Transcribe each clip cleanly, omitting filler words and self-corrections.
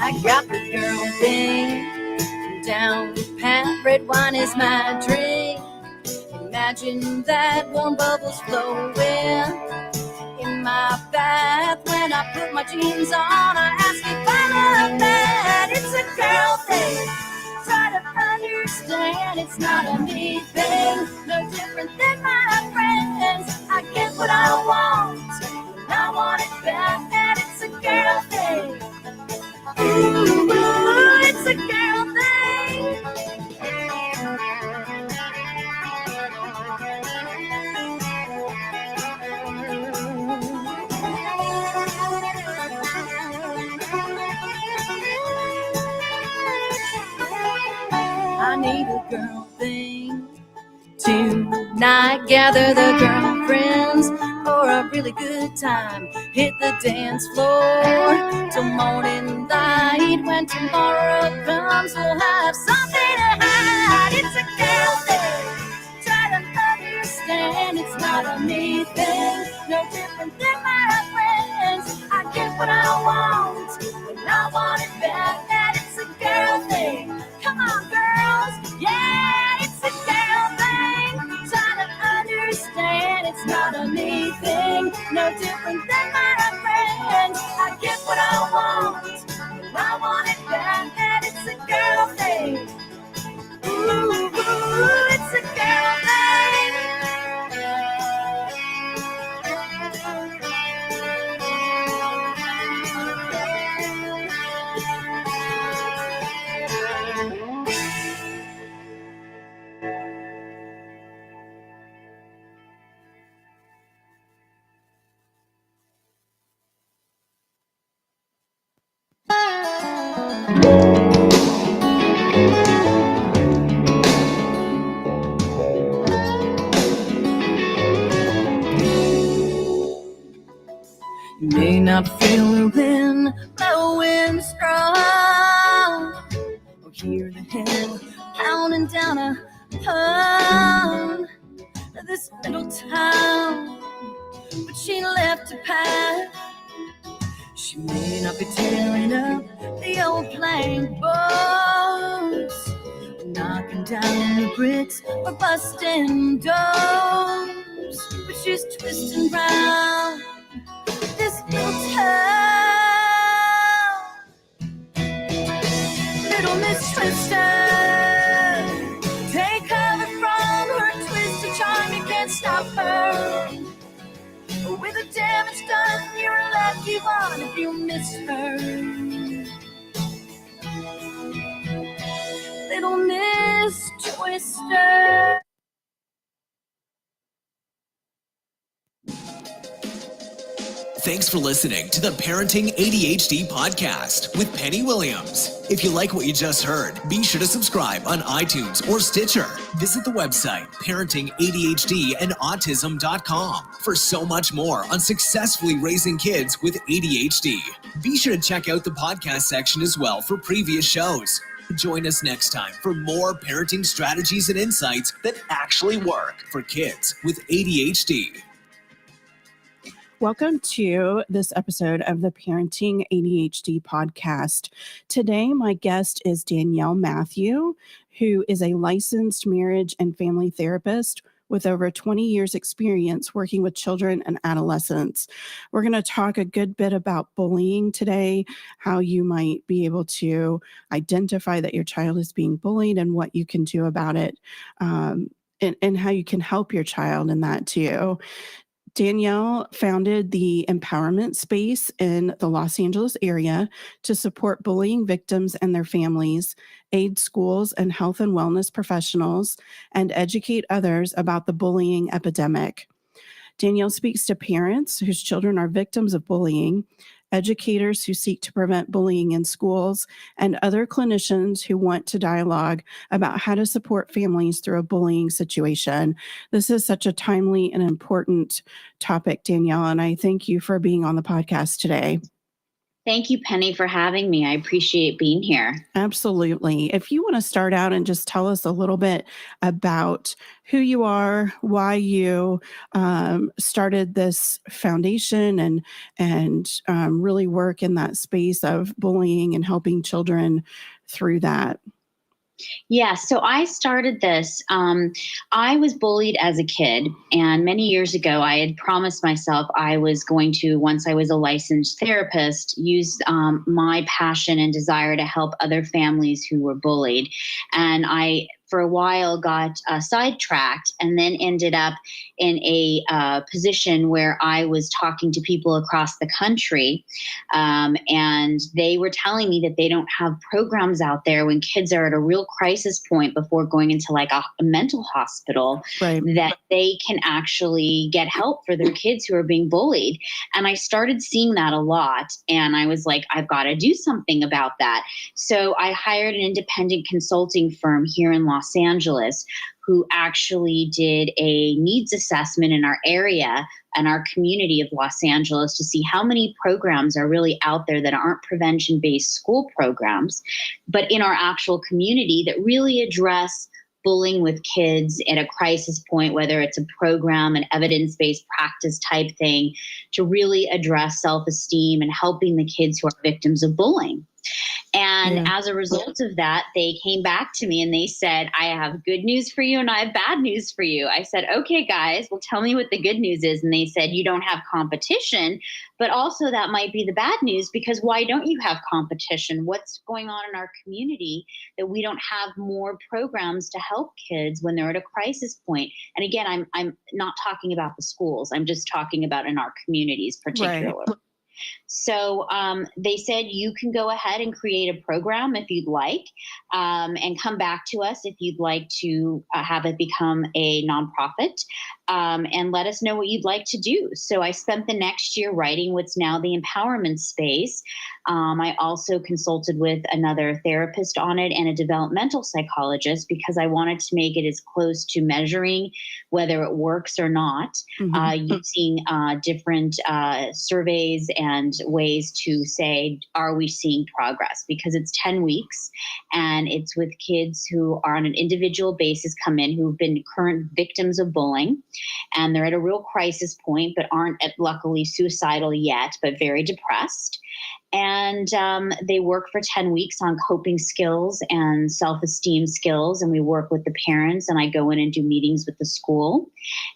I got the girl thing down pat. Red wine is my drink. Imagine that warm bubbles flowing in my bath. When I put my jeans on, I ask if I love that. It's a girl thing. Try to understand it's not a me thing. No different than my friends. I get what I want. I want it back. And it's a girl thing. Ooh, it's a girl thing. I need a girl thing tonight. Gather the girlfriends for a really good time. Hit the dance floor till morning light. When tomorrow comes, we'll have something to hide. It's a girl thing. Try to understand it's not a me thing. No different than my friends. I get what I want and I want it back. And it's a girl thing. Come on, girls. Yeah, it's a girl thing. Try to understand it's not a me thing. No different than my friends. I get what I want and I want it back. And it's a girl thing. Ooh, it's a girl thing. You may not feel the wind blowing strong, or hear the hand pounding down upon this little town, but she left a path. She may not be tearing up the old plank boards, knocking down the bricks or busting doors, but she's twisting round this little town. Little Miss Twister, take cover from her twisted charm. You can't stop her. With the damage done, you're a lucky one if you miss her. Little Miss Twister. Thanks for listening to the Parenting ADHD podcast with Penny Williams. If you like what you just heard, be sure to subscribe on iTunes or Stitcher. Visit the website parentingadhdandautism.com for so much more on successfully raising kids with ADHD. Be sure to check out the podcast section as well for previous shows. Join us next time for more parenting strategies and insights that actually work for kids with ADHD. Welcome to this episode of the Parenting ADHD podcast. Today, my guest is Danielle Matthew, who is a licensed marriage and family therapist with over 20 years experience working with children and adolescents. We're going to talk a good bit about bullying today, how you might be able to identify that your child is being bullied and what you can do about it, and how you can help your child in that too. Danielle founded the empowerment space in the Los Angeles area to support bullying victims and their families, aid schools and health and wellness professionals, and educate others about the bullying epidemic. Danielle speaks to parents whose children are victims of bullying, educators who seek to prevent bullying in schools, and other clinicians who want to dialogue about how to support families through a bullying situation. This is such a timely and important topic, Danielle, and I thank you for being on the podcast today. Thank you, Penny, for having me. I appreciate being here. Absolutely. If you want to start out and just tell us a little bit about who you are, why you started this foundation and really work in that space of bullying and helping children through that. Yeah, so I started this. I was bullied as a kid, and many years ago, I had promised myself I was going to, once I was a licensed therapist, use my passion and desire to help other families who were bullied. And I, for a while, got sidetracked and then ended up in a position where I was talking to people across the country. And they were telling me that they don't have programs out there when kids are at a real crisis point before going into like a mental hospital, Right. that they can actually get help for their kids who are being bullied. And I started seeing that a lot. And I was like, I've got to do something about that. So I hired an independent consulting firm here in Los Angeles who actually did a needs assessment in our area and our community of Los Angeles to see how many programs are really out there that aren't prevention-based school programs, but in our actual community that really address bullying with kids at a crisis point, whether it's a program, an evidence-based practice type thing, to really address self-esteem and helping the kids who are victims of bullying. And as a result of that, they came back to me and they said, I have good news for you and I have bad news for you. I said, okay, guys, well, tell me what the good news is. And they said, you don't have competition, but also that might be the bad news, because why don't you have competition? What's going on in our community that we don't have more programs to help kids when they're at a crisis point? And again, I'm not talking about the schools. I'm just talking about in our communities particularly. Right. So they said, you can go ahead and create a program if you'd like, and come back to us if you'd like to have it become a nonprofit, and let us know what you'd like to do. So I spent the next year writing what's now the empowerment space. I also consulted with another therapist on it and a developmental psychologist, because I wanted to make it as close to measuring whether it works or not, using different surveys and ways to say, are we seeing progress? Because it's 10 weeks and it's with kids who are on an individual basis, come in, who've been current victims of bullying, and they're at a real crisis point, but aren't luckily suicidal yet, but very depressed. And they work for 10 weeks on coping skills and self-esteem skills. And we work with the parents, and I go in and do meetings with the school.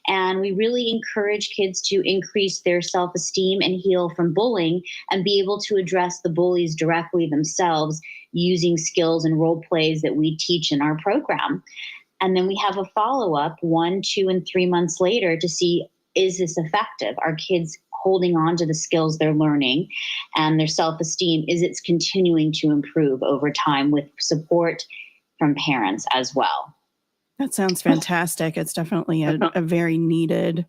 And we really encourage kids to increase their self-esteem and heal from bullying and be able to address the bullies directly themselves using skills and role plays that we teach in our program. And then we have a follow-up 1, 2, and 3 months later to see, is this effective? Are kids holding on to the skills they're learning and their self-esteem? Is it's continuing to improve over time with support from parents as well? That sounds fantastic. It's definitely a very needed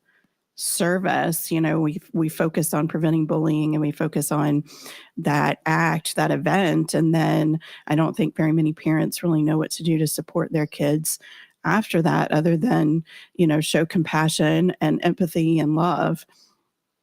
service. You know, we focus on preventing bullying and we focus on that act, that event. And then I don't think very many parents really know what to do to support their kids after that, other than, you know, show compassion and empathy and love.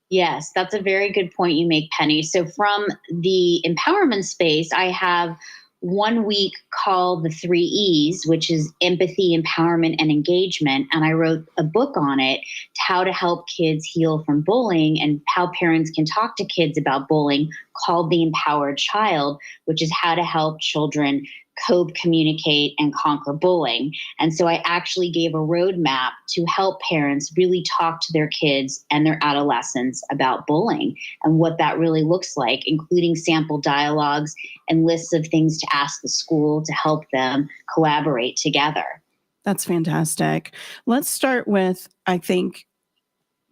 Yes, that's a very good point you make, Penny. So from the empowerment space, I have 1 week called the 3 E's, which is empathy, empowerment, and engagement. And I wrote a book on it, how to help kids heal from bullying and how parents can talk to kids about bullying, called The Empowered Child, which is how to help children cope, communicate, and conquer bullying. And so I actually gave a roadmap to help parents really talk to their kids and their adolescents about bullying and what that really looks like, including sample dialogues and lists of things to ask the school to help them collaborate together. That's fantastic. Let's start with, I think,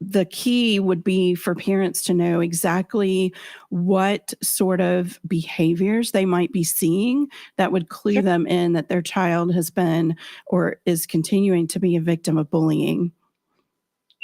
the key would be for parents to know exactly what sort of behaviors they might be seeing that would clue them in that their child has been or is continuing to be a victim of bullying.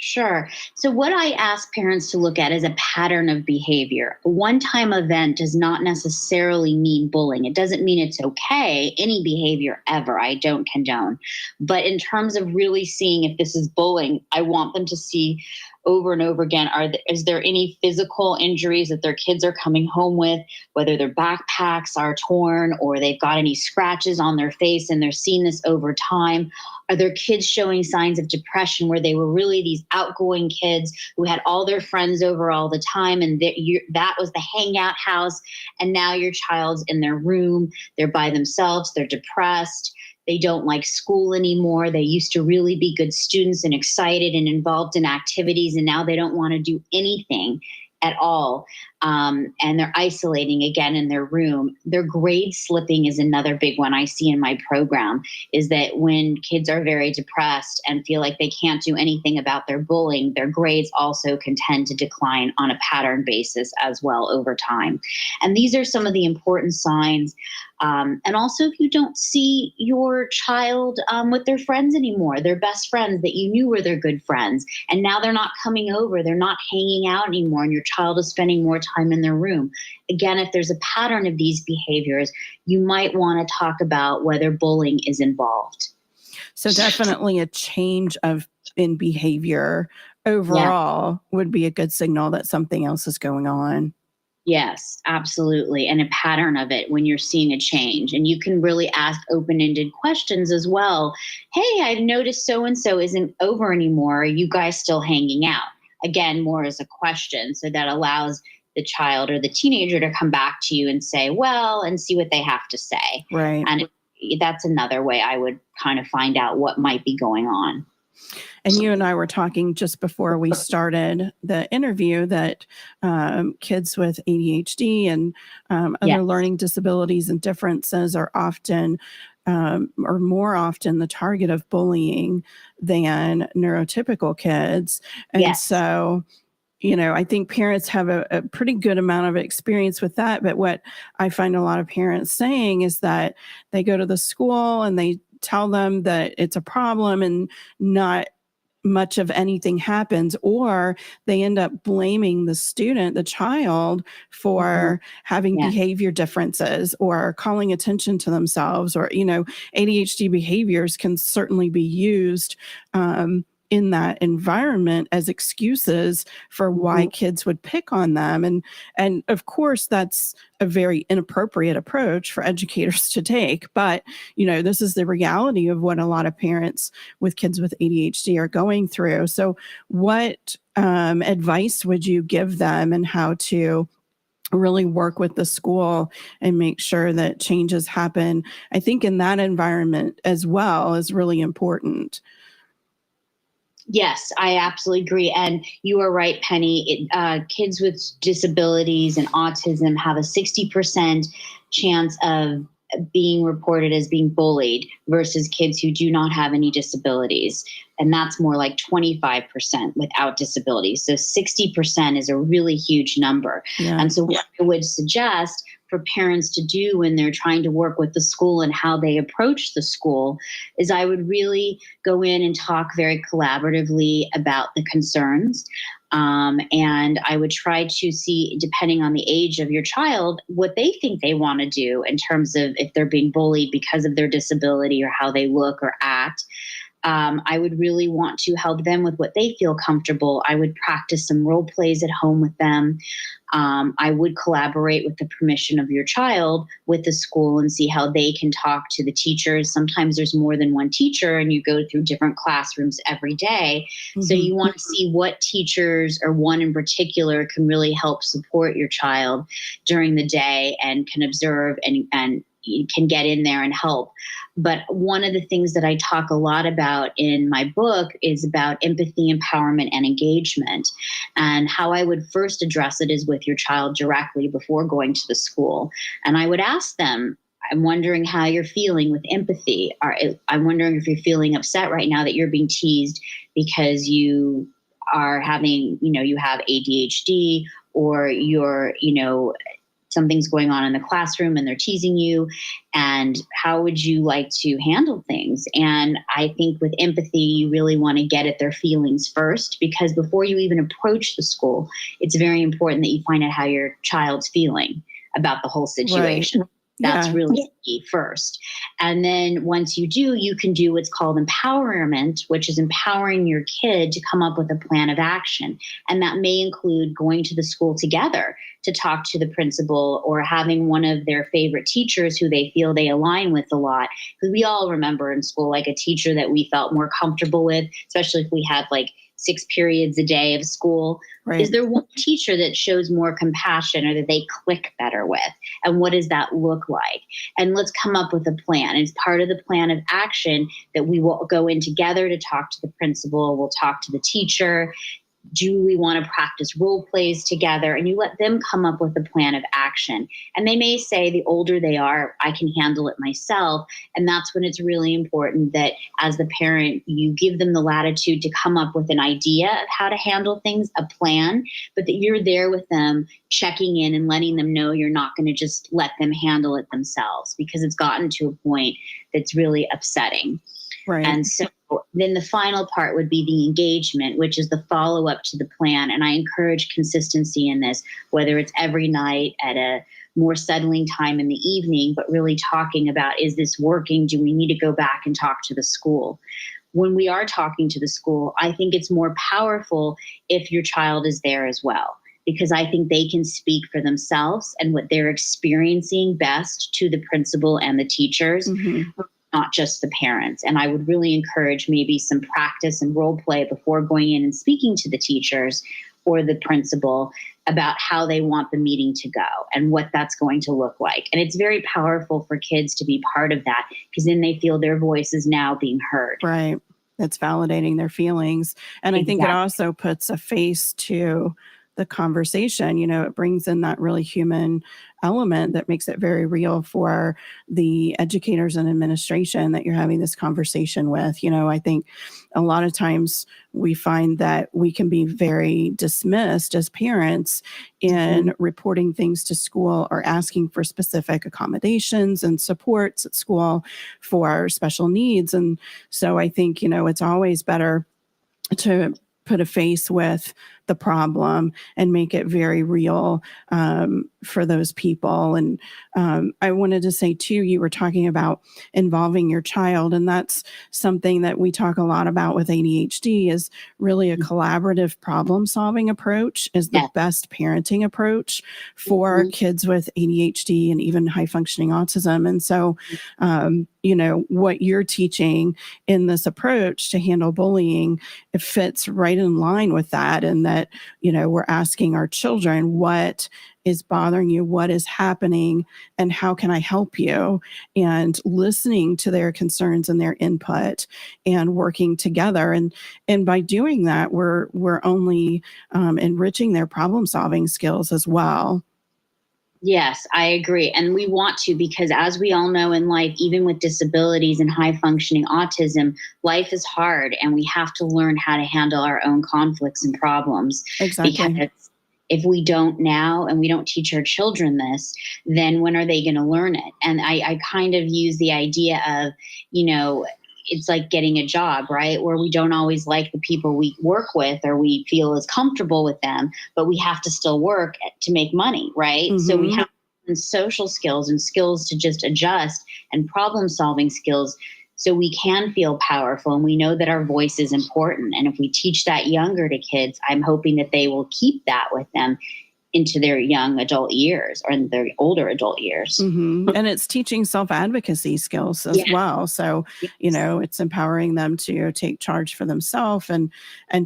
Sure. So what I ask parents to look at is a pattern of behavior. A one-time event does not necessarily mean bullying. It doesn't mean it's okay, any behavior ever. I don't condone. But in terms of really seeing if this is bullying, I want them to see over and over again, is there any physical injuries that their kids are coming home with, whether their backpacks are torn or they've got any scratches on their face, and they're seeing this over time? Are their kids showing signs of depression where they were really these outgoing kids who had all their friends over all the time, and that was the hangout house, and now your child's in their room, they're by themselves, they're depressed, they don't like school anymore. They used to really be good students and excited and involved in activities, and now they don't want to do anything at all. And they're isolating again in their room. Their grade slipping is another big one I see in my program, is that when kids are very depressed and feel like they can't do anything about their bullying, their grades also can tend to decline on a pattern basis as well over time. And these are some of the important signs. And also, if you don't see your child with their friends anymore, their best friends that you knew were their good friends, and now they're not coming over, they're not hanging out anymore, and your child is spending more time in their room. Again, if there's a pattern of these behaviors, you might want to talk about whether bullying is involved. So definitely a change in behavior overall would be a good signal that something else is going on. Yes, absolutely. And a pattern of it when you're seeing a change. And you can really ask open-ended questions as well. Hey, I've noticed so-and-so isn't over anymore. Are you guys still hanging out? Again, more as a question. So that allows the child or the teenager to come back to you and say, well, and see what they have to say. Right. And that's another way I would kind of find out what might be going on. And you and I were talking just before we started the interview that kids with ADHD and other learning disabilities and differences are often or more often the target of bullying than neurotypical kids. And so, I think parents have a pretty good amount of experience with that. But what I find a lot of parents saying is that they go to the school and they tell them that it's a problem and not much of anything happens, or they end up blaming the student, the child, for having behavior differences or calling attention to themselves, or, ADHD behaviors can certainly be used in that environment as excuses for why kids would pick on them. And of course, that's a very inappropriate approach for educators to take. But, this is the reality of what a lot of parents with kids with ADHD are going through. So what advice would you give them and how to really work with the school and make sure that changes happen? I think in that environment as well is really important. Yes, I absolutely agree. And you are right, Penny. Kids with disabilities and autism have a 60% chance of being reported as being bullied versus kids who do not have any disabilities. And that's more like 25% without disabilities. So 60% is a really huge number. Yeah. And so what I would suggest for parents to do when they're trying to work with the school and how they approach the school is I would really go in and talk very collaboratively about the concerns. And I would try to see, depending on the age of your child, what they think they want to do in terms of if they're being bullied because of their disability or how they look or act. I would really want to help them with what they feel comfortable. I would practice some role plays at home with them. I would collaborate with the permission of your child with the school and see how they can talk to the teachers. Sometimes there's more than one teacher and you go through different classrooms every day. Mm-hmm. So you want to see what teachers or one in particular can really help support your child during the day and can observe and you can get in there and help. But one of the things that I talk a lot about in my book is about empathy, empowerment, and engagement. And how I would first address it is with your child directly before going to the school. And I would ask them, I'm wondering how you're feeling with empathy. I'm wondering if you're feeling upset right now that you're being teased because you are having, you have ADHD or you're, something's going on in the classroom and they're teasing you, and how would you like to handle things? And I think with empathy, you really want to get at their feelings first, because before you even approach the school, it's very important that you find out how your child's feeling about the whole situation. That's Yeah. really key first. And then once you do, you can do what's called empowerment, which is empowering your kid to come up with a plan of action. And that may include going to the school together to talk to the principal, or having one of their favorite teachers who they feel they align with a lot. Because we all remember in school, like a teacher that we felt more comfortable with, especially if we had like 6 periods a day of school. Right. Is there one teacher that shows more compassion or that they click better with? And what does that look like? And let's come up with a plan. It's part of the plan of action that we will go in together to talk to the principal. We'll talk to the teacher. Do we want to practice role plays together? And you let them come up with a plan of action. And they may say, the older they are, I can handle it myself. And that's when it's really important that as the parent, you give them the latitude to come up with an idea of how to handle things, a plan, but that you're there with them, checking in and letting them know you're not going to just let them handle it themselves, because it's gotten to a point that's really upsetting. Right. And so then the final part would be the engagement, which is the follow-up to the plan. And I encourage consistency in this, whether it's every night at a more settling time in the evening, but really talking about, is this working? Do we need to go back and talk to the school? When we are talking to the school, I think it's more powerful if your child is there as well, because I think they can speak for themselves and what they're experiencing best to the principal and the teachers. Mm-hmm. Not just the parents. And I would really encourage maybe some practice and role play before going in and speaking to the teachers or the principal about how they want the meeting to go and what that's going to look like. And it's very powerful for kids to be part of that, because then they feel their voice is now being heard. Right. It's validating their feelings. And I think it also puts a face to the conversation. It brings in that really human element that makes it very real for the educators and administration that you're having this conversation with. I think a lot of times we find that we can be very dismissed as parents in reporting things to school or asking for specific accommodations and supports at school for special needs. And so I think, it's always better to put a face with the problem and make it very real for those people. And I wanted to say too, you were talking about involving your child, and that's something that we talk a lot about with ADHD, is really a collaborative problem solving approach is the best parenting approach for kids with ADHD and even high functioning autism. And so, what you're teaching in this approach to handle bullying, it fits right in line with that. And that, we're asking our children, what is bothering you? What is happening? And how can I help you? And listening to their concerns and their input and working together. And by doing that, we're only enriching their problem solving skills as well. Yes, I agree. And we want to, because as we all know in life, even with disabilities and high functioning autism, life is hard, and we have to learn how to handle our own conflicts and problems. Exactly. Because if we don't now and we don't teach our children this, then when are they going to learn it? And I kind of use the idea of, it's like getting a job, right? Where we don't always like the people we work with or we feel as comfortable with them, but we have to still work to make money, right? Mm-hmm. So we have social skills and skills to just adjust, and problem solving skills, so we can feel powerful, and we know that our voice is important. And if we teach that younger to kids, I'm hoping that they will keep that with them into their young adult years or in their older adult years. Mm-hmm. And it's teaching self-advocacy skills as well. So, it's empowering them to take charge for themselves and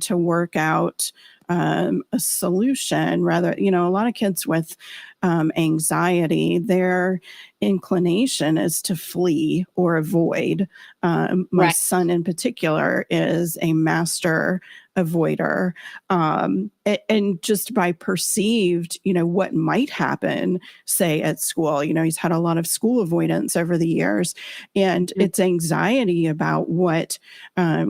to work out a solution rather, a lot of kids with anxiety, their inclination is to flee or avoid. My son in particular is a master avoider. And just by perceived, what might happen, say at school, he's had a lot of school avoidance over the years, and it's anxiety about what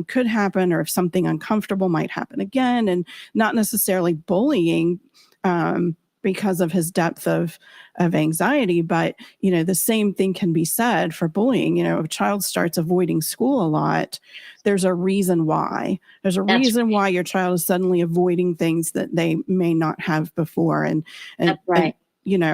could happen or if something uncomfortable might happen again, and not necessarily bullying, because of his depth of anxiety. But, the same thing can be said for bullying. If a child starts avoiding school a lot, there's a reason why. There's a reason why your child is suddenly avoiding things that they may not have before. And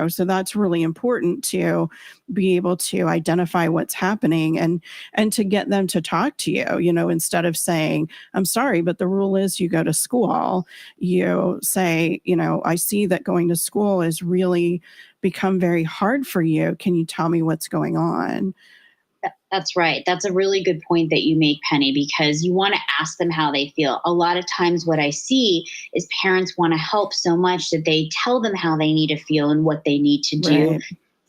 so that's really important to be able to identify what's happening and to get them to talk to you, instead of saying, I'm sorry, but the rule is you go to school. You say, I see that going to school has really become very hard for you. Can you tell me what's going on? That's right. That's a really good point that you make, Penny, because you want to ask them how they feel. A lot of times what I see is parents want to help so much that they tell them how they need to feel and what they need to do. Right.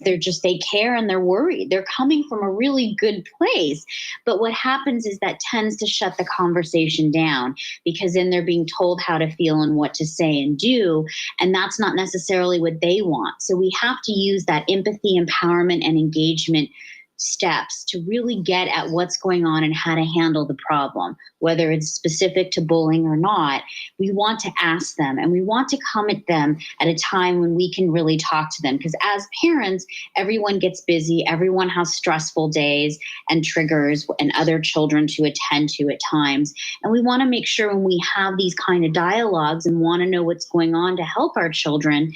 They care and they're worried. They're coming from a really good place. But what happens is that tends to shut the conversation down, because then they're being told how to feel and what to say and do. And that's not necessarily what they want. So we have to use that empathy, empowerment, and engagement steps to really get at what's going on and how to handle the problem, whether it's specific to bullying or not. We want to ask them, and we want to come at them at a time when we can really talk to them. Because as parents, everyone gets busy. Everyone has stressful days and triggers and other children to attend to at times. And we want to make sure when we have these kind of dialogues and want to know what's going on to help our children,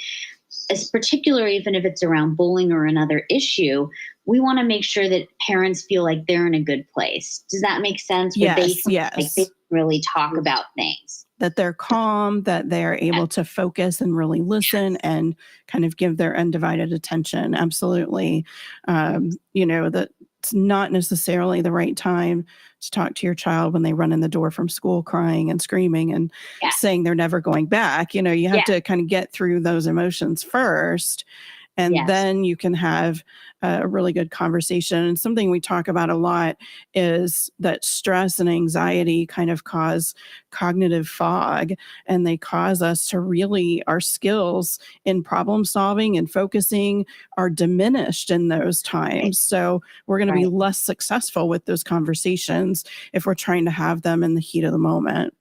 as particular, even if it's around bullying or another issue, we want to make sure that parents feel like they're in a good place. Does that make sense? Where Yes, they yes. like they really talk about things. That they're calm, that they're able to focus and really listen and kind of give their undivided attention. Absolutely. That it's not necessarily the right time to talk to your child when they run in the door from school crying and screaming and saying they're never going back. You have to kind of get through those emotions first. And then you can have a really good conversation. And something we talk about a lot is that stress and anxiety kind of cause cognitive fog, and they cause us to really, our skills in problem solving and focusing are diminished in those times. So we're going to be less successful with those conversations if we're trying to have them in the heat of the moment.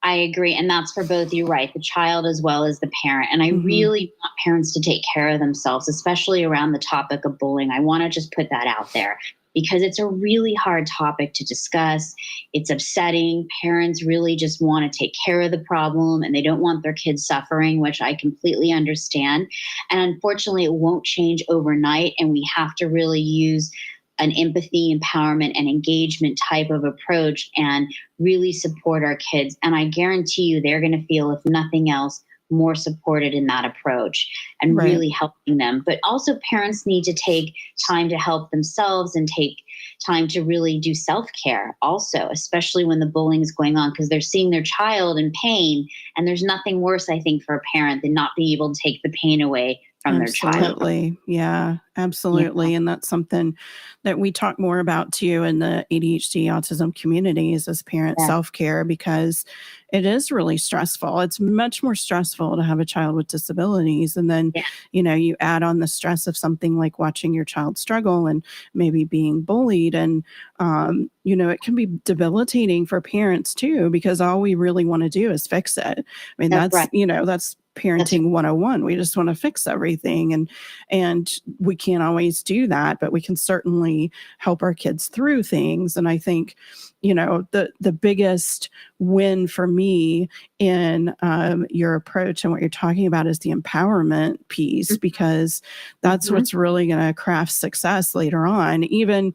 I agree. And that's for both you, right? The child as well as the parent. And I really want parents to take care of themselves, especially around the topic of bullying. I want to just put that out there because it's a really hard topic to discuss. It's upsetting. Parents really just want to take care of the problem and they don't want their kids suffering, which I completely understand. And unfortunately, it won't change overnight. And we have to really use an empathy, empowerment, and engagement type of approach and really support our kids. And I guarantee you they're going to feel, if nothing else, more supported in that approach and really helping them. But also parents need to take time to help themselves and take time to really do self-care also, especially when the bullying is going on, because they're seeing their child in pain. And there's nothing worse, I think, for a parent than not being able to take the pain away from their child. Absolutely. Yeah, absolutely. And that's something that we talk more about too in the ADHD autism communities as parent self-care, because it is really stressful. It's much more stressful to have a child with disabilities. And then, you add on the stress of something like watching your child struggle and maybe being bullied. And, it can be debilitating for parents too, because all we really want to do is fix it. I mean, that's parenting 101. We just want to fix everything. And we can't always do that, but we can certainly help our kids through things. And I think, the biggest win for me in your approach and what you're talking about is the empowerment piece, because that's what's really going to craft success later on, even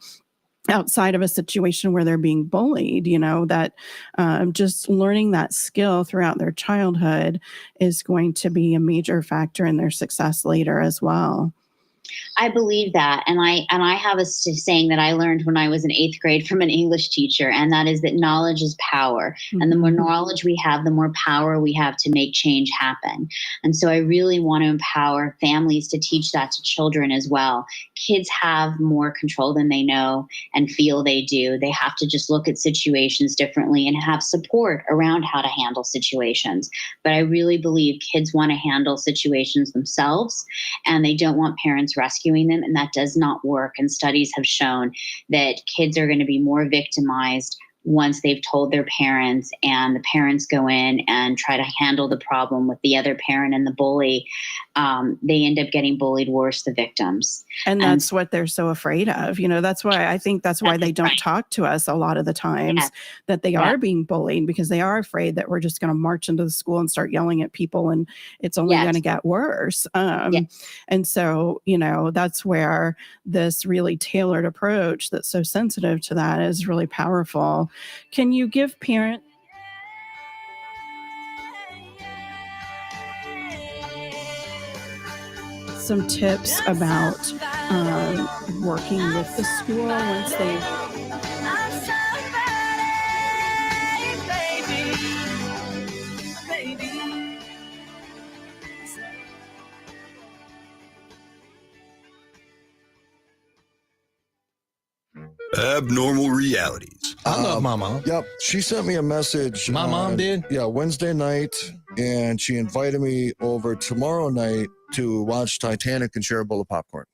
outside of a situation where they're being bullied, that just learning that skill throughout their childhood is going to be a major factor in their success later as well. I believe that. And I have a saying that I learned when I was in 8th grade from an English teacher, and that is that knowledge is power. And the more knowledge we have, the more power we have to make change happen. And so I really want to empower families to teach that to children as well. Kids have more control than they know and feel they do. They have to just look at situations differently and have support around how to handle situations. But I really believe kids want to handle situations themselves, and they don't want parents rescuing them, and that does not work. And studies have shown that kids are going to be more victimized once they've told their parents, and the parents go in and try to handle the problem with the other parent and the bully. they end up getting bullied worse, the victims. And that's what they're so afraid of. That's why I think that's why they don't talk to us a lot of the times, that they are being bullied, because they are afraid that we're just going to march into the school and start yelling at people and it's only going to get worse. And so, that's where this really tailored approach that's so sensitive to that is really powerful. Can you give parents some tips about working with the school once they Abnormal realities. I love my mom. Yep. She sent me a message. My mom did? Yeah, Wednesday night. And she invited me over tomorrow night to watch Titanic and share a bowl of popcorn.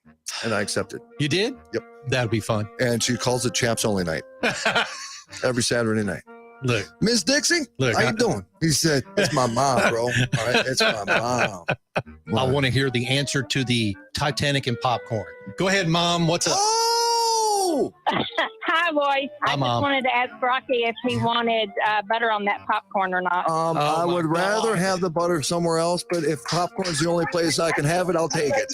And I accepted. You did? Yep. That'd be fun. And she calls it Chaps Only Night. Every Saturday night. Look. Miss Dixie, how you doing? He said, it's my mom, bro. All right, it's my mom. I want to hear the answer to the Titanic and popcorn. Go ahead, Mom. What's up? Oh! Hi, boys. I just wanted to ask Rocky if he wanted butter on that popcorn or not. I would rather have the butter somewhere else, but if popcorn's the only place I can have it, I'll take it.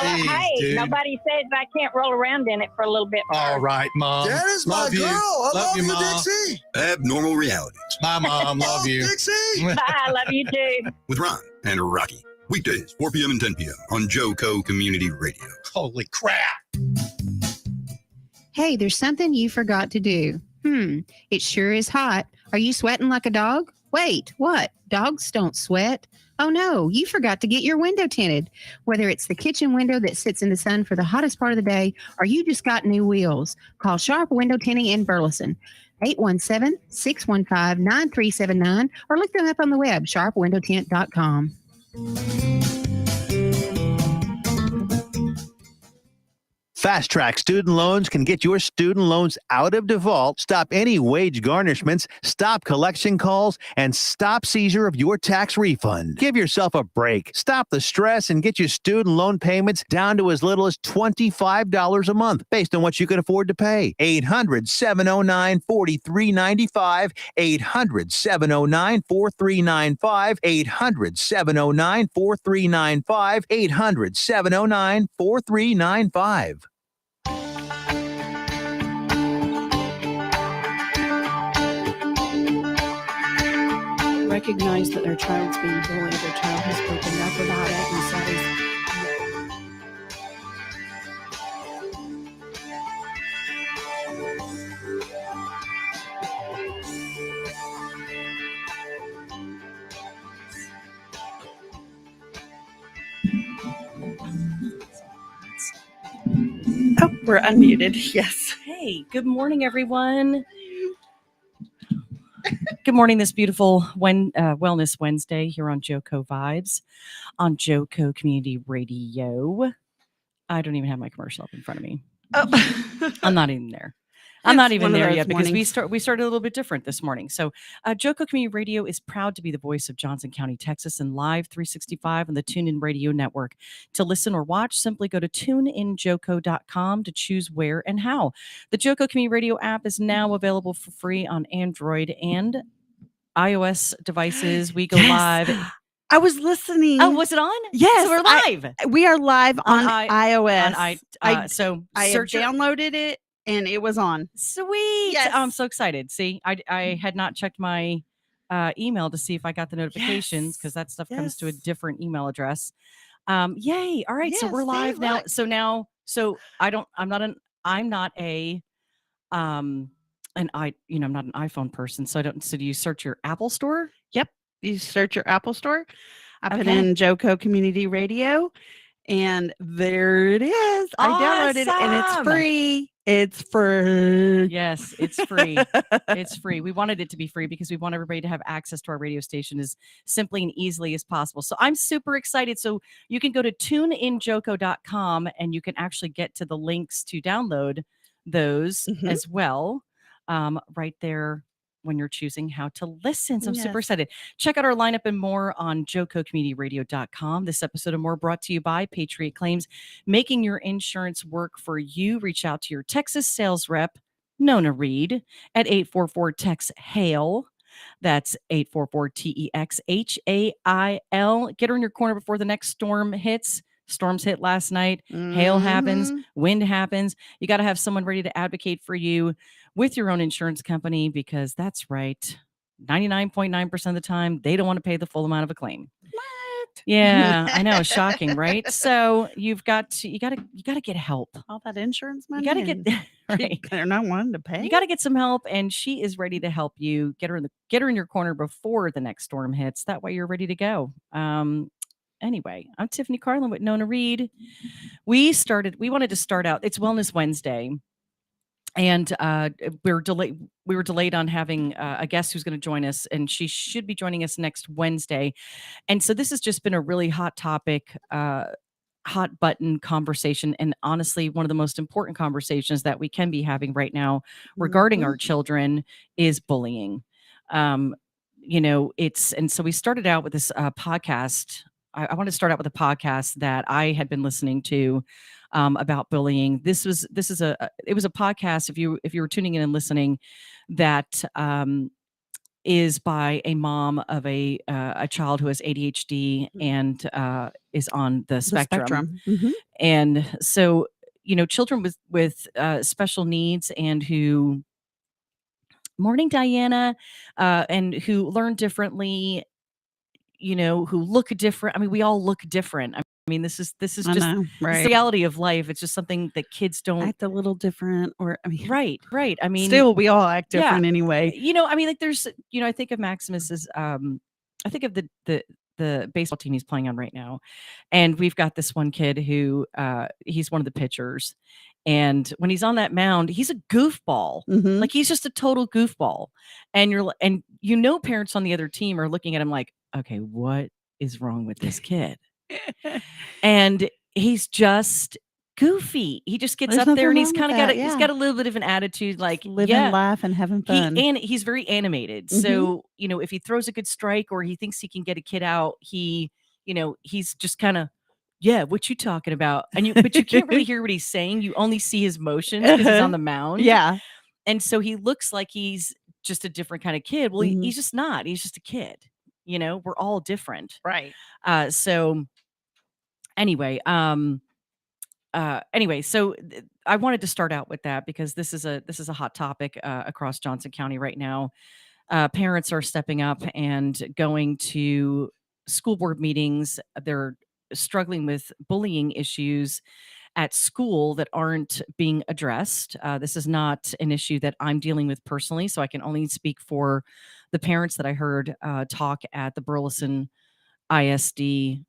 Jeez, hey, dude. Nobody says I can't roll around in it for a little bit more. All right, Mom. That is my Love girl. you. I love you, Mom. Dixie. Abnormal realities. Bye, Mom. Love you. Dixie. Bye. I love you too. With Ron and Rocky. Weekdays, 4 p.m. and 10 p.m. on JoCo Community Radio. Holy crap. Hey, there's something you forgot to do. It sure is hot. Are you sweating like a dog? Wait, what? Dogs don't sweat. Oh no, you forgot to get your window tinted. Whether it's the kitchen window that sits in the sun for the hottest part of the day, or you just got new wheels, call Sharp Window Tinting in Burleson. 817-615-9379, or look them up on the web, sharpwindowtint.com. Fast Track Student Loans can get your student loans out of default, stop any wage garnishments, stop collection calls, and stop seizure of your tax refund. Give yourself a break. Stop the stress and get your student loan payments down to as little as $25 a month based on what you can afford to pay. 800-709-4395, 800-709-4395, 800-709-4395, 800-709-4395. recognize that their child's being bullied, their child has spoken up about it and said Oh, we're unmuted. Yes. Hey, good morning, everyone. Good morning, this beautiful Wellness Wednesday here on JoCo Vibes on JoCo Community Radio. I don't even have my commercial up in front of me. Oh. I'm not even there. I'm not even there yet because we started a little bit different this morning. So JoCo Community Radio is proud to be the voice of Johnson County, Texas, and live 365 on the TuneIn Radio Network. To listen or watch, simply go to tuneinjoco.com to choose where and how. The JoCo Community Radio app is now available for free on Android and iOS devices. We go live. I was listening. Oh, was it on? Yes. So we're live. We are live on iOS. I have downloaded it. And it was on. Sweet. Yes. I'm so excited. See, I had not checked my email to see if I got the notifications because that stuff comes to a different email address. Yay. All right. Yes, so we're live now. So I'm not an iPhone person. So do you search your Apple store? Yep. You search your Apple store. I put in JoCo Community Radio. And there it is. I downloaded it and it's free. It's free. Yes, it's free. It's free. We wanted it to be free because we want everybody to have access to our radio station as simply and easily as possible. So I'm super excited. So you can go to tuneinjoco.com and you can actually get to the links to download those as well right there when you're choosing how to listen. So I'm super Yes. excited. Check out our lineup and more on JoCoCommunityRadio.com. This episode and more brought to you by Patriot Claims, making your insurance work for you. Reach out to your Texas sales rep, Nona Reed, at 844-TEX-HAIL. That's 844-TEXHAIL. Get her in your corner before the next storm hits. Storms hit last night. Hail happens. Wind happens. You got to have someone ready to advocate for you with your own insurance company, because that's right. 99.9% of the time, they don't want to pay the full amount of a claim. What? Yeah, I know. Shocking, right? So you got to get help. All that insurance money. You got to get right. They're not wanting to pay. You got to get some help, and she is ready to help you. Get her in your corner before the next storm hits. That way, you're ready to go. Anyway, I'm Tiffany Carlen with Nona Reed. We wanted to start out. It's Wellness Wednesday, and we were delayed on having a guest who's going to join us, and she should be joining us next Wednesday. And so this has just been a really hot topic, hot button conversation, and honestly, one of the most important conversations that we can be having right now regarding our children is bullying. And so we started out with this podcast. I want to start out with a podcast that I had been listening to about bullying. It was a podcast. If you were tuning in and listening, that is by a mom of a child who has ADHD and is on the spectrum. And so, children with special needs and who, morning, Diana, and who learn differently, who look different. I mean, we all look different. I mean, this is just the reality of life. It's just something that kids don't act a little different, or right. I mean, still we all act different anyway. I mean, like there's, I think of Maximus as, I think of the baseball team he's playing on right now, and we've got this one kid who he's one of the pitchers, and when he's on that mound, he's a goofball. Like he's just a total goofball, and parents on the other team are looking at him like, okay, what is wrong with this kid? And he's just goofy. He just gets up there and he's kind of he's got a little bit of an attitude, like living life and having fun. And he's very animated. So, if he throws a good strike or he thinks he can get a kid out, he's just kind of, yeah, what you talking about? But you can't really hear what he's saying. You only see his motions because he's on the mound. Yeah. And so he looks like he's just a different kind of kid. Well, he's just not. He's just a kid. We're all different. Right. So anyway, so I wanted to start out with that because this is a hot topic across Johnson County right now. Parents are stepping up and going to school board meetings. They're struggling with bullying issues at school that aren't being addressed. This is not an issue that I'm dealing with personally, so I can only speak for the parents that I heard talk at the Burleson ISD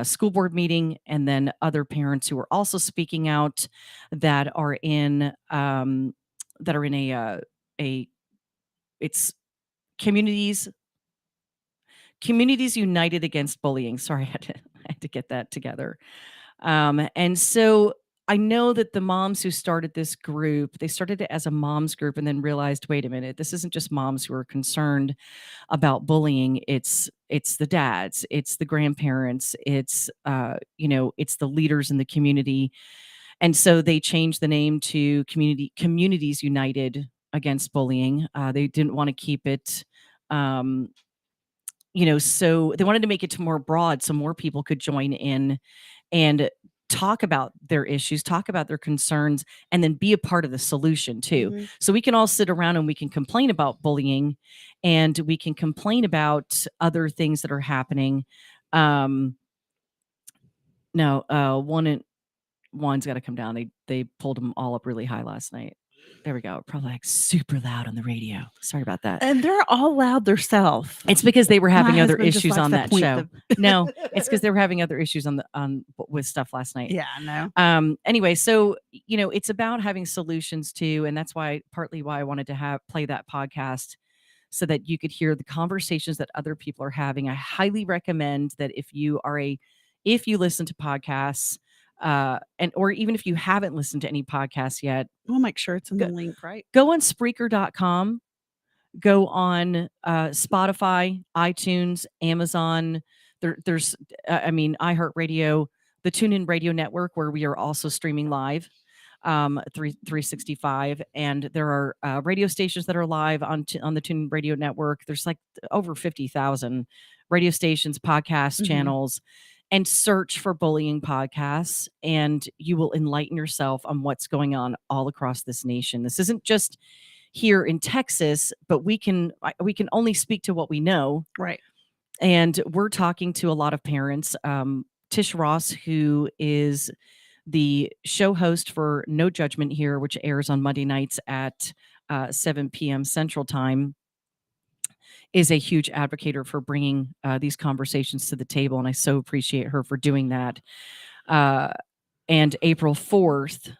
school board meeting, and then other parents who are also speaking out that are in it's Communities United Against Bullying. Sorry, I had to get that together. And so I know that the moms who started this group, they started it as a moms group and then realized, wait a minute, this isn't just moms who are concerned about bullying. It's the dads, it's the grandparents, it's it's the leaders in the community. And so they changed the name to Communities United Against Bullying. They didn't want to keep it, so they wanted to make it more broad so more people could join in and talk about their issues, talk about their concerns, and then be a part of the solution too. So we can all sit around and we can complain about bullying, and we can complain about other things that are happening. One's got to come down. They pulled them all up really high last night. There we go. Probably like super loud on the radio. Sorry about that. And they're all loud themselves. It's because they were having other issues on that show. No, it's because they were having other issues with stuff last night. Yeah, I know. Anyway, so it's about having solutions too, and that's partly why I wanted to play that podcast so that you could hear the conversations that other people are having. I highly recommend that if you listen to podcasts, or even if you haven't listened to any podcasts yet, we'll make sure it's in the link, right? Go on Spreaker.com go on Spotify, iTunes, Amazon. There's, iHeartRadio, the TuneIn Radio Network, where we are also streaming live, 365, and there are radio stations that are live on the TuneIn Radio Network. There's like over 50,000 radio stations, podcast channels, and search for bullying podcasts, and you will enlighten yourself on what's going on all across this nation. This isn't just here in Texas, but we can only speak to what we know. Right. And we're talking to a lot of parents. Tish Ross, who is the show host for No Judgment Here, which airs on Monday nights at 7 p.m. Central Time, is a huge advocate for bringing these conversations to the table. And I so appreciate her for doing that. And April 4th,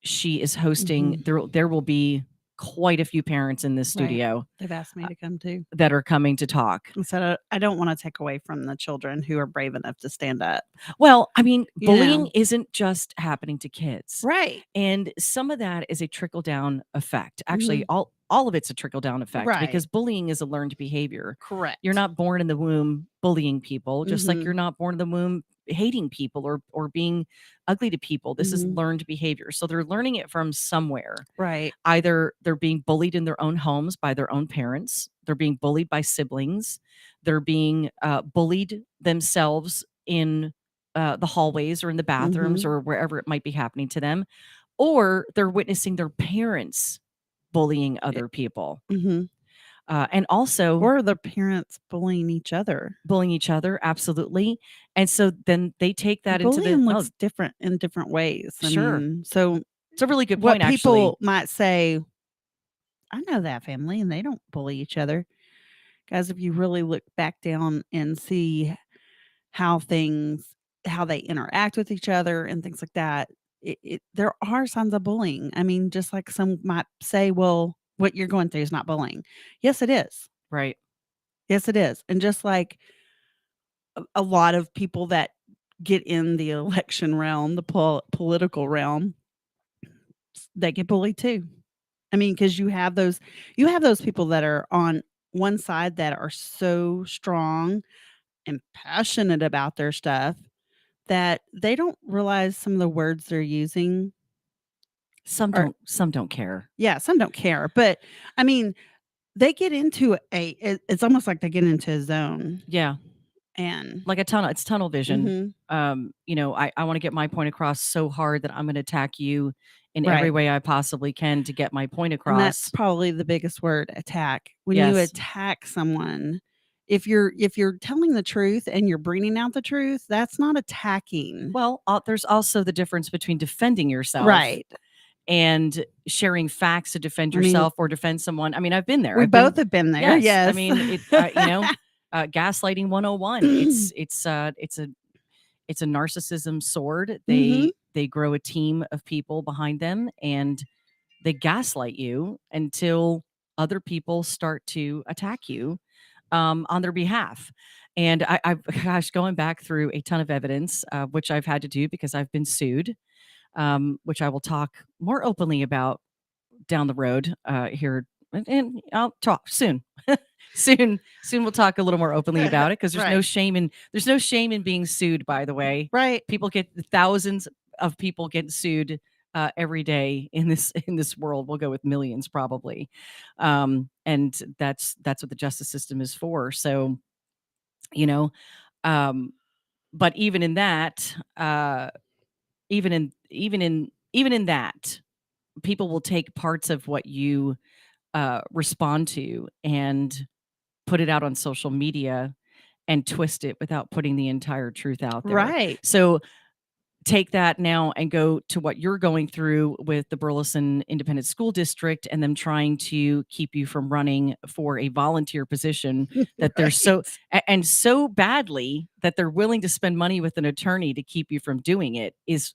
she is hosting, there will be quite a few parents in this studio. Right. They've asked me to come too. That are coming to talk. So I don't want to take away from the children who are brave enough to stand up. Well, I mean, bullying isn't just happening to kids. Right. And some of that is a trickle down effect. Actually, all of it's a trickle down effect, because bullying is a learned behavior. Correct. You're not born in the womb bullying people, just like you're not born in the womb hating people or being ugly to people. This is learned behavior. So they're learning it from somewhere. Right. Either they're being bullied in their own homes by their own parents, they're being bullied by siblings, they're being bullied themselves in the hallways or in the bathrooms or wherever it might be happening to them, or they're witnessing their parents bullying other people. And also, or the parents bullying each other. Absolutely. And so then they take that into bullying looks different in different ways. Sure. So it's a really good point. What people might say, I know that family and they don't bully each other. Guys, if you really look back down and see how they interact with each other and things like that, there are signs of bullying. I mean, just like some might say, well, what you're going through is not bullying. Yes, it is. Right. Yes, it is. And just like a lot of people that get in the election realm, the political realm, they get bullied too. I mean, because you have those people that are on one side that are so strong and passionate about their stuff that they don't realize some of the words they're using. Some don't care. Yeah, some don't care. But I mean, they get into it's almost like they get into a zone. Yeah. And like it's tunnel vision. I want to get my point across so hard that I'm going to attack you in every way I possibly can to get my point across. And that's probably the biggest word, attack. When you attack someone, if you're telling the truth and you're bringing out the truth, that's not attacking. Well, there's also the difference between defending yourself. Right. And sharing facts to defend yourself or defend someone. I mean, I've been there. We both have been there. Yes. I mean, gaslighting 101. It's a narcissism sword. They grow a team of people behind them and they gaslight you until other people start to attack you on their behalf. And I've going back through a ton of evidence, which I've had to do because I've been sued. Which I will talk more openly about down the road here, and I'll talk soon. soon we'll talk a little more openly about it because there's no shame in being sued. By the way, people get thousands of people get sued every day in this world. We'll go with millions probably, and that's what the justice system is for. So, but even in that. Even in that, people will take parts of what you respond to and put it out on social media and twist it without putting the entire truth out there. Right. So take that now and go to what you're going through with the Burleson Independent School District and them trying to keep you from running for a volunteer position that they're so badly that they're willing to spend money with an attorney to keep you from doing it is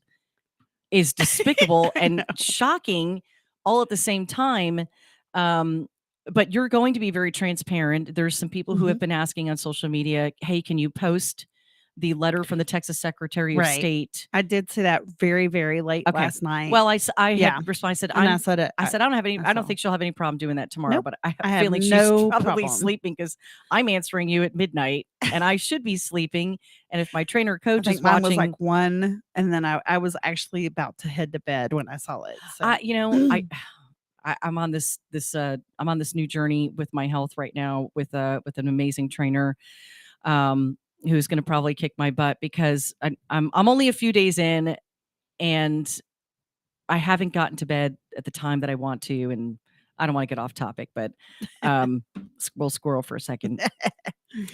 despicable and shocking all at the same time. But you're going to be very transparent. There's some people who have been asking on social media, hey, can you post the letter from the Texas Secretary of Right. State. I did see that very, very late Okay. last night. Well, I Yeah. had responded. I said, And I said it. I said, I don't have any. I don't saw. think she'll have any problem doing that tomorrow. Nope. But I have I a have feeling no she's probably problem. sleeping because I'm answering you at midnight, and I should be sleeping. And if my trainer I coach think is mine watching, was like 1, and then I was actually about to head to bed when I saw it. So. you know, I'm on this I'm on this new journey with my health right now with an amazing trainer, who's going to probably kick my butt because I'm only a few days in, and I haven't gotten to bed at the time that I want to, and I don't want to get off topic, but we'll squirrel for a second.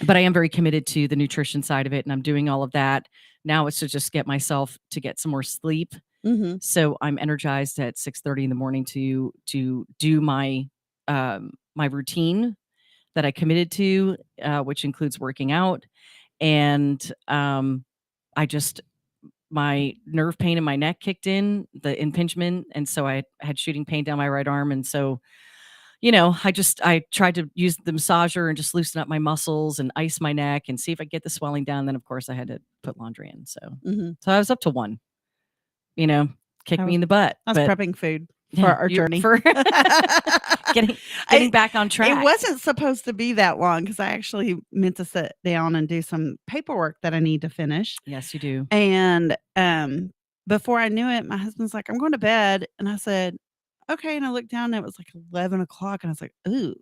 But I am very committed to the nutrition side of it, and I'm doing all of that. Now it's to just get myself to get some more sleep. Mm-hmm. So I'm energized at 6:30 in the morning to do my my routine that I committed to, which includes working out. And my nerve pain in my neck kicked in, the impingement, and so I had shooting pain down my right arm. And so, I tried to use the massager and just loosen up my muscles and ice my neck and see if I get the swelling down. Then of course I had to put laundry in. So so I was up to 1. Kick me in the butt. I was prepping food for Yeah, our journey. for getting back on track. It wasn't supposed to be that long because I actually meant to sit down and do some paperwork that I need to finish. Yes, you do. And before I knew it, my husband's like, "I'm going to bed," and I said, "Okay." And I looked down, and it was like 11 o'clock, and I was like, "Ooh,"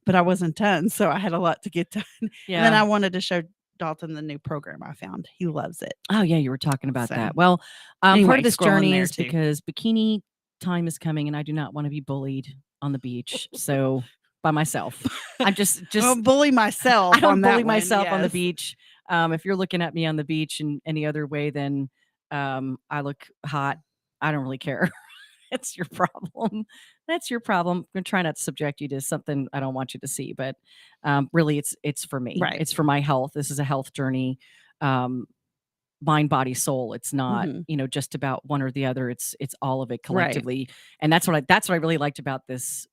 but I wasn't done, so I had a lot to get done. Yeah. And then I wanted to show Dalton the new program I found. He loves it. Oh yeah, you were talking about So, that. Well, anyway, part of this scrolling journey there is too. because bikini time is coming, and I do not want to be bullied on the beach. So by myself, I'm just I don't bully myself. I don't on that bully one, myself on the yes. beach. If you're looking at me on the beach in any other way, then I look hot. I don't really care. It's your problem. That's your problem. I'm gonna try not to subject you to something I don't want you to see, but really, it's for me. Right. It's for my health. This is a health journey. Mind, body, soul. It's not, Mhm. just about one or the other. It's all of it Right. collectively. And that's what I really liked about this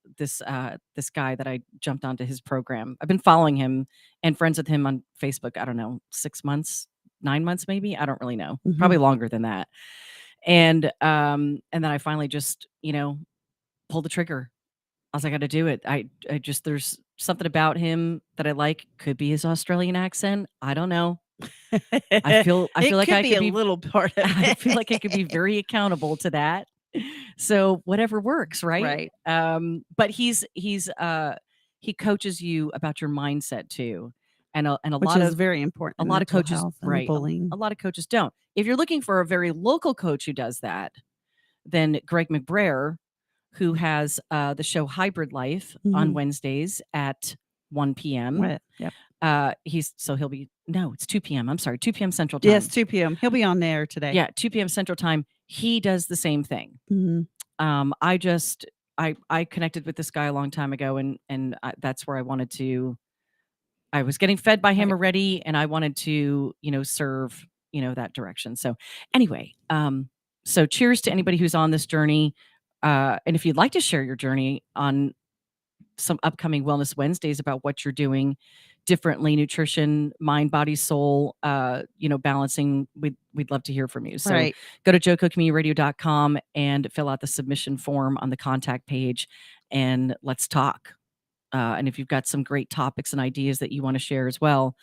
guy that I jumped onto his program. I've been following him and friends with him on Facebook, I don't know, 6 months, 9 months maybe. I don't really know. Probably Mhm. longer than that. And then I finally just, pulled the trigger. I was like, I got to do it. I just there's something about him that I like. Could be his Australian accent. I don't know. I feel It like could I be could a be little part of I it. feel like I could be very accountable to that. So whatever works, right? Right. But he coaches you about your mindset too. And a Which lot is of very important a in lot of mental coaches, health and right? bullying. A lot of coaches don't. If you're looking for a very local coach who does that, then Greg McBrayer, who has the show Hybrid Life on Mhm. Wednesdays at 1 p.m. What? Yep. He'll be it's 2 p.m. I'm sorry, 2 p.m. Central Time. Yes, 2 p.m. He'll be on there today. Yeah, 2 p.m. Central Time. He does the same thing. Mhm. I connected with this guy a long time ago, and that's where I wanted to. I was getting fed by him Right. already, and I wanted to, serve, that direction. So anyway, so cheers to anybody who's on this journey. And if you'd like to share your journey on some upcoming Wellness Wednesdays about what you're doing differently, nutrition, mind, body, soul, balancing, we'd love to hear from you. So Right. go to JoCoCommunityRadio.com and fill out the submission form on the contact page, and let's talk. And if you've got some great topics and ideas that you want to share as well,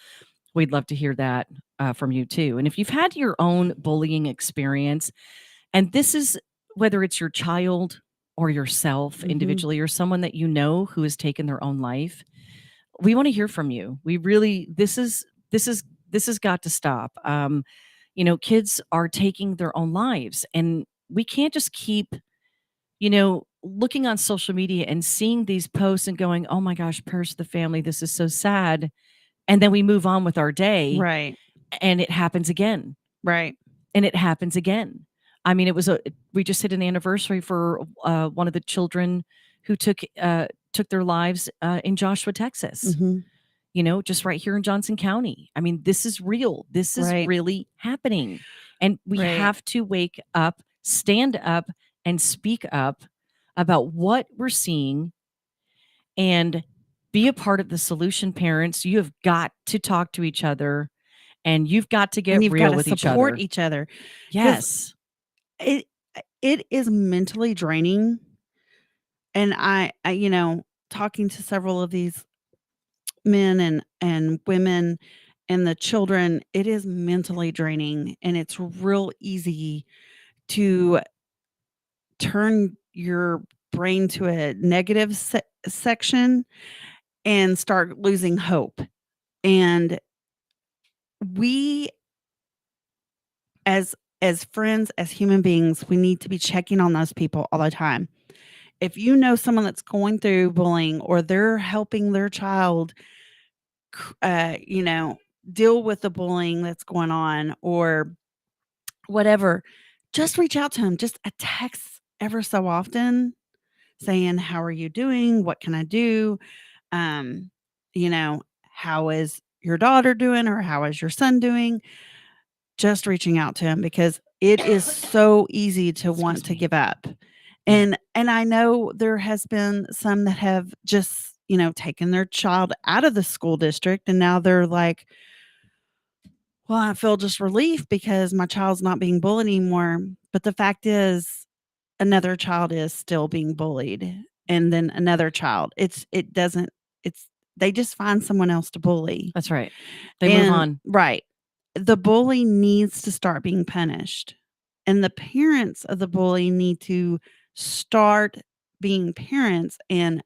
we'd love to hear that from you too. And if you've had your own bullying experience, and this is whether it's your child or yourself Mhm. individually, or someone that who has taken their own life, we want to hear from you. We really, this has got to stop. Kids are taking their own lives, and we can't just keep, looking on social media and seeing these posts and going, "Oh my gosh, prayers to the family. This is so sad." And then we move on with our day, Right. and it happens again. Right. And it happens again. I mean, we just hit an anniversary for one of the children who took their lives in Joshua, Texas. Mhm. Just right here in Johnson County. I mean, this is real. This is Right. really happening, and we Right. have to wake up, stand up, and speak up about what we're seeing, and be a part of the solution. Parents, you have got to talk to each other and you've got to get and you've real got to with each support other. each other. Yes. It is mentally draining. And I talking to several of these men and women and the children, it is mentally draining, and it's real easy to turn your brain to a negative section and start losing hope. And we as friends, as human beings, we need to be checking on those people all the time. If you know someone that's going through bullying, or they're helping their child deal with the bullying that's going on, or whatever, just reach out to them. Just a text ever so often saying, how are you doing? What can I do? Um, how is your daughter doing, or how is your son doing? Just reaching out to him, because it is so easy to want to give up. And I know there has been some that have just, taken their child out of the school district, and now they're like, well, I feel just relief because my child's not being bullied anymore. But the fact is, another child is still being bullied, and then another child. They just find someone else to bully. That's right. They move on. Right. The bully needs to start being punished, and the parents of the bully need to start being parents and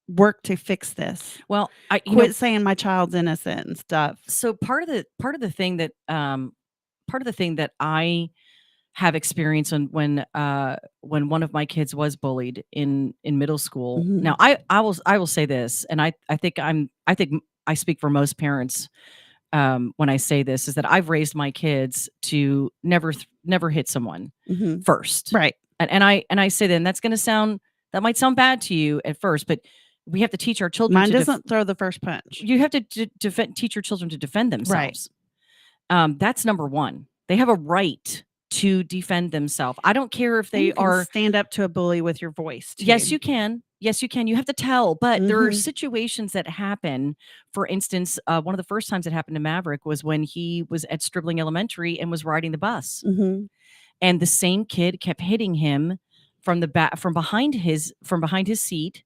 work to fix this. Well, quit saying my child's innocent and stuff. So part of the thing that I have experienced when one of my kids was bullied in middle school. Mhm. Now I will say this, and I think I speak for most parents when I say this, is that I've raised my kids to never hit someone Mhm. first. Right. And I say that might sound bad to you at first, but we have to teach our children. Mine doesn't throw the first punch. You have to teach your children to defend themselves. Right. That's number one. They have a right to defend themselves. I don't care if they are stand up to a bully with your voice. Too. Yes, you can. Yes, you can. You have to tell, but there are Mhm. situations that happen. For instance, one of the first times it happened to Maverick was when he was at Stribling Elementary and was riding the bus, Mhm. and the same kid kept hitting him from the back, from behind his seat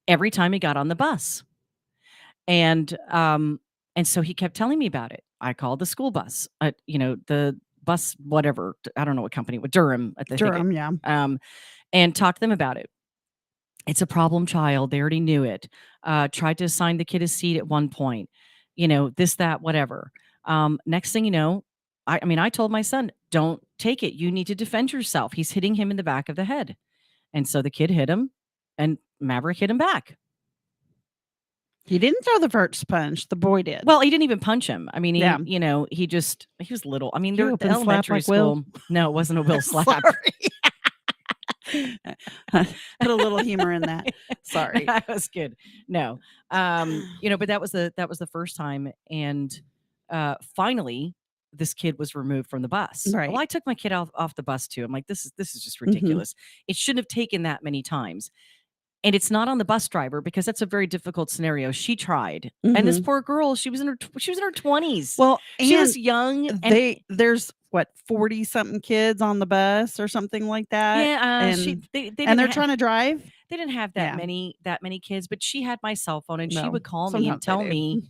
every time he got on the bus. And so he kept telling me about it. I called the school bus, the bus, whatever, I don't know what company, with Durham, Yeah. And talked to them about it. It's a problem child. They already knew it. Tried to assign the kid a seat at one point, this, that, whatever. Next thing you know, I told my son, don't take it. You need to defend yourself. He's hitting him in the back of the head. And so the kid hit him, and Maverick hit him back. He didn't throw the first punch. The boy did. Well, he didn't even punch him. I mean, Yeah. he was little. I mean, He they're open slap elementary like Will? school. No, it wasn't a Will slap. Put a little humor in that. Sorry. That was good. No. But that was the first time. And finally this kid was removed from the bus. Right. Well, I took my kid off the bus too. I'm like, this is just Mhm. ridiculous. It shouldn't have taken that many times. And it's not on the bus driver, because that's a very difficult scenario. She tried. And this Mhm. poor girl, she was in her 20s. Well, she was and young. And there's what, 40 something kids on the bus or something like that. yeah, and they and they're didn't trying to drive. They didn't have that Yeah. many kids, but she had my cell phone, and she No, would call me and sometimes tell they do. me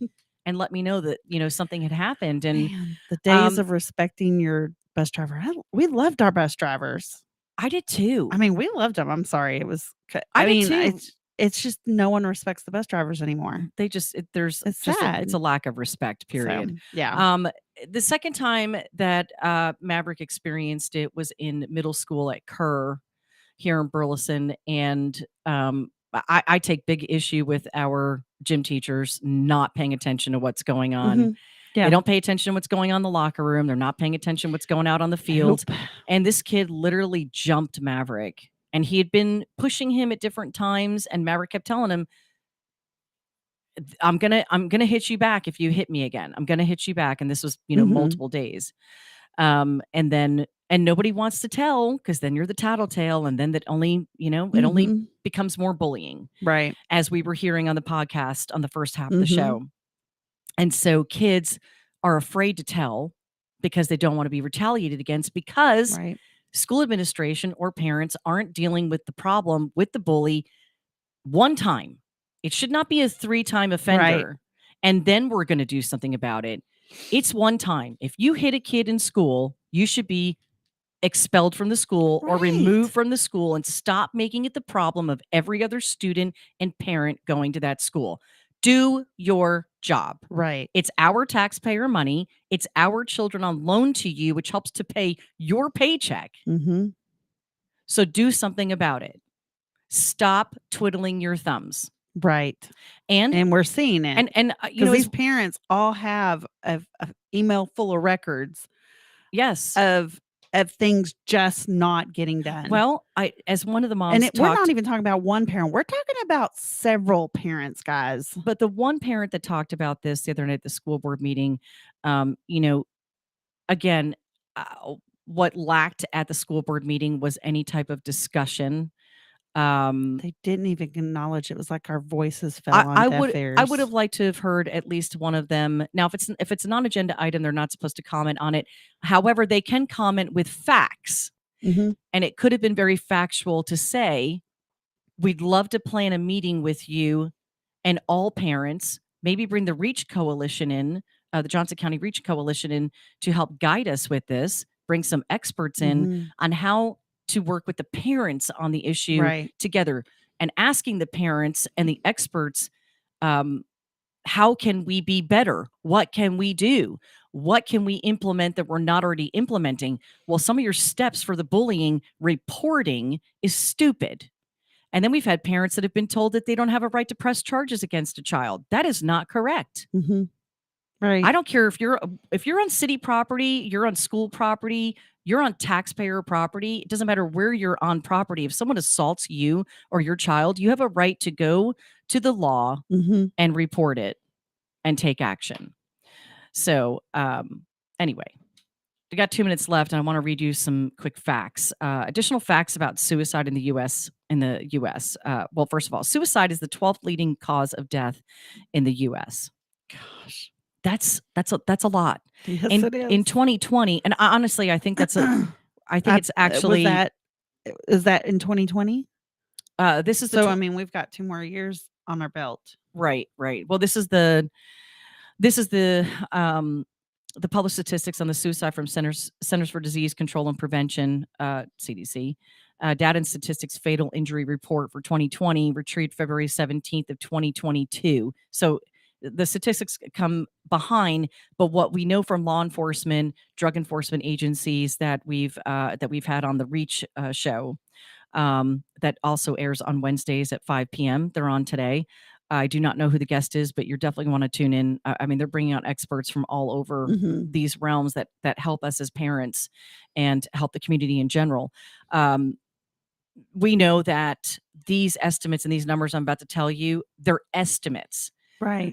and let me know that, something had happened. And Man, the days of respecting your bus driver. We loved our bus drivers. I did too. I mean, we loved them. I'm sorry. It was, I did too. It's just no one respects the bus drivers anymore. They just, It's sad. It's a sad. lack of respect, period. So, yeah. The second time that Maverick experienced it was in middle school at Kerr here in Burleson. And I take big issue with our gym teachers not paying attention to what's going on. Mhm. Yeah. They don't pay attention to what's going on in the locker room. They're not paying attention to what's going out on the field. Nope. And this kid literally jumped Maverick, and he had been pushing him at different times. And Maverick kept telling him, I'm gonna hit you back if you hit me again. I'm gonna hit you back. And this was, Mhm. multiple days. And nobody wants to tell, because then you're the tattletale, and then that only, it only Mhm. becomes more bullying, Right. as we were hearing on the podcast on the first half of the Mhm. show. And so kids are afraid to tell because they don't want to be retaliated against, because school administration or parents aren't dealing with the problem with the bully one time. It should not be a 3-time offender. And then we're going to do something about it. It's one time. If you hit a kid in school, you should be expelled from the school or removed from the school, and stop making it the problem of every other student and parent going to that school. Do your job. It's our taxpayer money. It's our children on loan to you, which helps to pay your paycheck. So do something about it. Stop twiddling your thumbs. And we're seeing it. And because these parents all have a email full of records. Of things just not getting done. Well, as one of the moms, we're not even talking about one parent. We're talking about several parents, guys. But the one parent that talked about this the other night at the school board meeting, again, what lacked at the school board meeting was any type of discussion. They didn't even acknowledge it. Was like our voices fell on deaf ears. I would have liked to have heard at least one of them. Now, if it's a non-agenda item, they're not supposed to comment on it. However, they can comment with facts. And it could have been very factual to say, we'd love to plan a meeting with you and all parents, maybe bring the REACH Coalition in, the Johnson County REACH Coalition in, to help guide us with this, bring some experts in on how to work with the parents on the issue together, and asking the parents and the experts, how can we be better? What can we do? What can we implement that we're not already implementing? Well, some of your steps for the bullying reporting is stupid. And then we've had parents that have been told that they don't have a right to press charges against a child. That is not correct. I don't care if you're on city property, you're on school property, you're on taxpayer property. It doesn't matter where you're on property. If someone assaults you or your child, you have a right to go to the law and report it and take action. So anyway, we got 2 minutes left, and I want to read you some quick facts. Additional facts about suicide in the U.S. Well, first of all, suicide is the 12th leading cause of death in the U.S. Gosh. That's a lot. Yes, it is. In 2020, and honestly, I think that's it's actually is that in 2020? This is I mean, we've got 2 more years on our belt. Right. Well, this is the published statistics on the suicide from Centers for Disease Control and Prevention, CDC. Data and Statistics Fatal Injury Report for 2020, retrieved February 17th of 2022. So the statistics come behind, but what we know from law enforcement, drug enforcement agencies that we've had on the REACH show, that also airs on Wednesdays at 5 p.m. They're on today. I do not know who the guest is, but you're definitely want to tune in. I mean, they're bringing out experts from all over these realms that help us as parents and help the community in general. We know that these estimates and these numbers I'm about to tell you, they're estimates.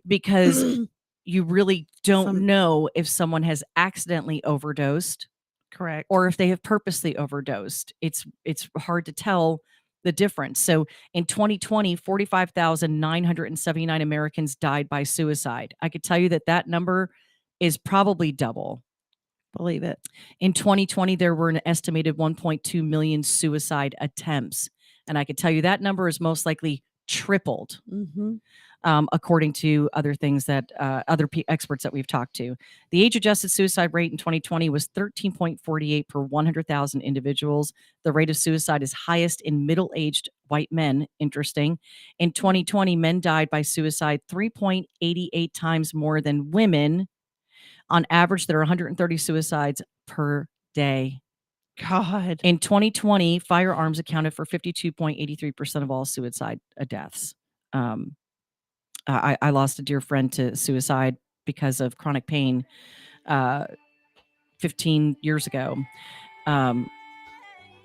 Because you really don't know if someone has accidentally overdosed. Correct. Or if they have purposely overdosed. It's hard to tell the difference. So in 2020, 45,979 Americans died by suicide. I could tell you that number is probably double. Believe it. In 2020, there were an estimated 1.2 million suicide attempts. And I could tell you that number is most likely tripled. According to other things that other experts that we've talked to. The age-adjusted suicide rate in 2020 was 13.48 per 100,000 individuals. The rate of suicide is highest in middle-aged white men. Interesting. In 2020, men died by suicide 3.88 times more than women. On average, there are 130 suicides per day. God. In 2020, firearms accounted for 52.83% of all suicide deaths. I lost a dear friend to suicide because of chronic pain 15 years ago.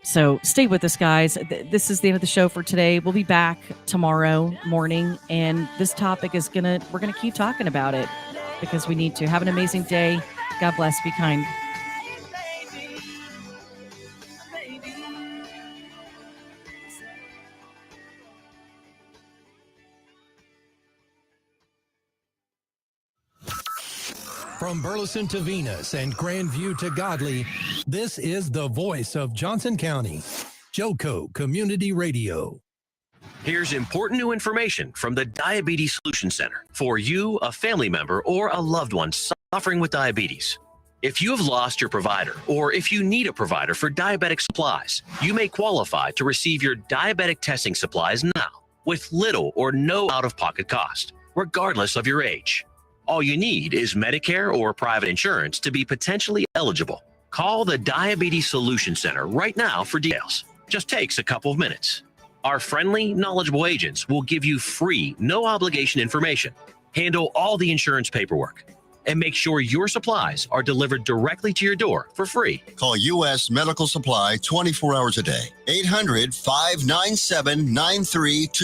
So stay with us, guys. This is the end of the show for today. We'll be back tomorrow morning, and this topic is we're gonna keep talking about it because we need to. Have an amazing day. God bless. Be kind. From Burleson to Venus and Grandview to Godley, this is the voice of Johnson County, JoCo Community Radio. Here's important new information from the Diabetes Solution Center for you, a family member, or a loved one suffering with diabetes. If you have lost your provider, or if you need a provider for diabetic supplies, you may qualify to receive your diabetic testing supplies now with little or no out-of-pocket cost, regardless of your age. All you need is Medicare or private insurance to be potentially eligible. Call the Diabetes Solution Center right now for details. Just takes a couple of minutes. Our friendly, knowledgeable agents will give you free, no-obligation information, handle all the insurance paperwork, and make sure your supplies are delivered directly to your door for free. Call U.S. Medical Supply 24 hours a day. 800-597-9322.